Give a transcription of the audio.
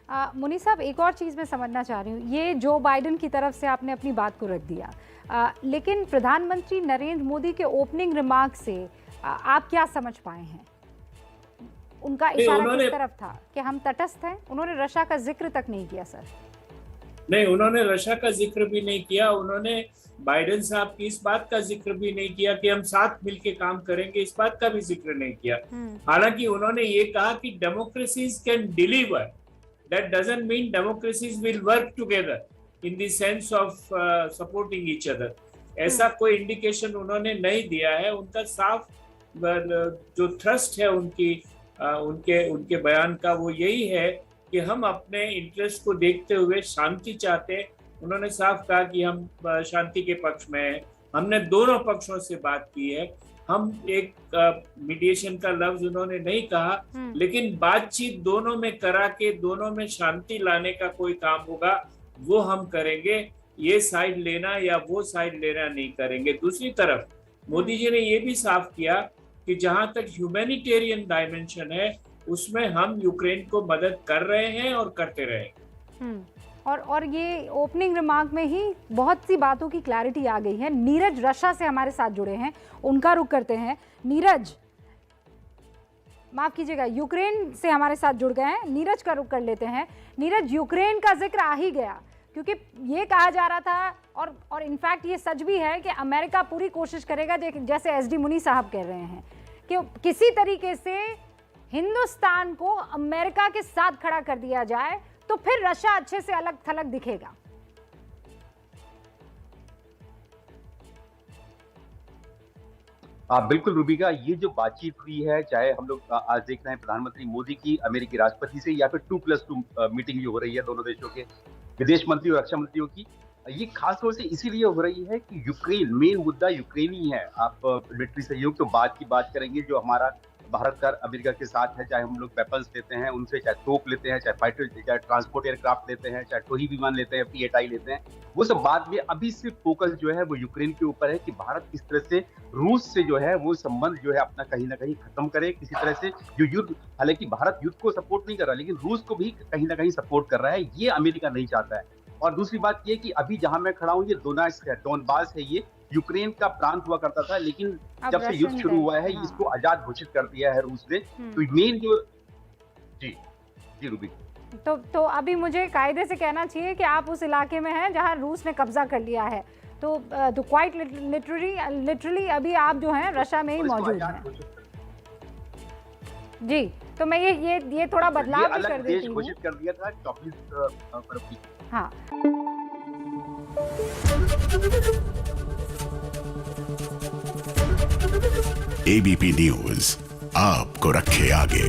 मुनी साहब, एक और चीज़ मैं समझना चाह रही हूँ, ये जो बाइडेन की तरफ से आपने अपनी बात को रख दिया, लेकिन प्रधानमंत्री नरेंद्र मोदी के ओपनिंग रिमार्क से आप क्या समझ पाए हैं? उनका इशारा किस तरफ था कि हम तटस्थ हैं? उन्होंने रशिया का जिक्र तक नहीं किया सर। नहीं, उन्होंने रशिया का जिक्र भी नहीं किया। उन्होंने बाइडेन साहब की इस बात का जिक्र भी नहीं किया कि हम साथ मिलकर काम करेंगे, इस बात का भी जिक्र नहीं किया। हालांकि उन्होंने ये कहा कि democracies can deliver, that doesn't mean democracies will work together in the sense of supporting each other. ऐसा कोई इंडिकेशन उन्होंने नहीं दिया है। उनका साफ जो थ्रस्ट है उनके बयान का वो यही है कि हम अपने इंटरेस्ट को देखते हुए शांति चाहते हैं। उन्होंने साफ कहा कि हम शांति के पक्ष में हैं। हमने दोनों पक्षों से बात की है। हम एक मीडिएशन का लफ्ज उन्होंने नहीं कहा, लेकिन बातचीत दोनों में करा के दोनों में शांति लाने का कोई काम होगा वो हम करेंगे। ये साइड लेना या वो साइड लेना नहीं करेंगे। दूसरी तरफ मोदी जी ने ये भी साफ किया कि जहां तक ह्यूमैनिटेरियन डायमेंशन है उसमें हम यूक्रेन को मदद कर रहे हैं और करते रहे। और ये ओपनिंग रिमार्क में ही बहुत सी बातों की क्लैरिटी आ गई है। नीरज रशिया से हमारे साथ जुड़े हैं, उनका रुख करते हैं। नीरज, माफ कीजिएगा, यूक्रेन से हमारे साथ जुड़ गए हैं, नीरज का रुख कर लेते हैं। नीरज, यूक्रेन का जिक्र आ ही गया क्योंकि ये कहा जा रहा था और इनफैक्ट ये सच भी है कि अमेरिका पूरी कोशिश करेगा, जैसे एसडी मुनी साहब कह रहे हैं, कि किसी तरीके से हिंदुस्तान को अमेरिका के साथ खड़ा कर दिया जाए तो फिर रशिया अच्छे से अलग थलग दिखेगा। बिल्कुल रूबिका, ये जो बातचीत हुई है, चाहे हम लोग आज देख रहे हैं प्रधानमंत्री मोदी की अमेरिकी राष्ट्रपति से या फिर 2+2 मीटिंग जो हो रही है दोनों देशों के विदेश मंत्री और रक्षा मंत्रियों की, ये खास तौर से इसीलिए हो रही है कि यूक्रेन, मेन मुद्दा यूक्रेन ही है। आप मिलिट्री सहयोग तो बाद की बात करेंगे, जो हमारा भारत का अमेरिका के साथ है, चाहे हम लोग वेपन्स लेते हैं उनसे, चाहे तोप लेते हैं, चाहे फाइटर, चाहे ट्रांसपोर्ट एयरक्राफ्ट लेते हैं, चाहे टोही विमान लेते हैं, P-8I लेते हैं, वो सब बाद में। अभी सिर्फ फोकस जो है वो यूक्रेन के ऊपर है कि भारत किस तरह से रूस से जो है वो संबंध जो है अपना कहीं ना कहीं खत्म करे। किसी तरह से जो युद्ध, हालांकि भारत युद्ध को सपोर्ट नहीं कर रहा, लेकिन रूस को भी कहीं ना कहीं सपोर्ट कर रहा है, ये अमेरिका नहीं चाहता है। और दूसरी बात ये कि अभी जहां मैं खड़ा हूँ, ये डोनबास है, ये यूक्रेन का प्रांत हुआ करता था, लेकिन जब से युद्ध शुरू हुआ है इसको आजाद घोषित कर दिया है रूस ने। तो मेन जो जी रूबी, तो अभी मुझे कायदे से कहना चाहिए कि आप उस इलाके में हैं जहां रूस ने कब्जा कर लिया है, तो क्वाइट लिटरली अभी आप जो हैं रशिया में ही मौजूद हैं। जी, तो मैं ये थोड़ा बदलाव भी कर देती हूँ। घोषित कर दिया था 24 फरवरी। हाँ, ABP न्यूज़ आपको रखे आगे।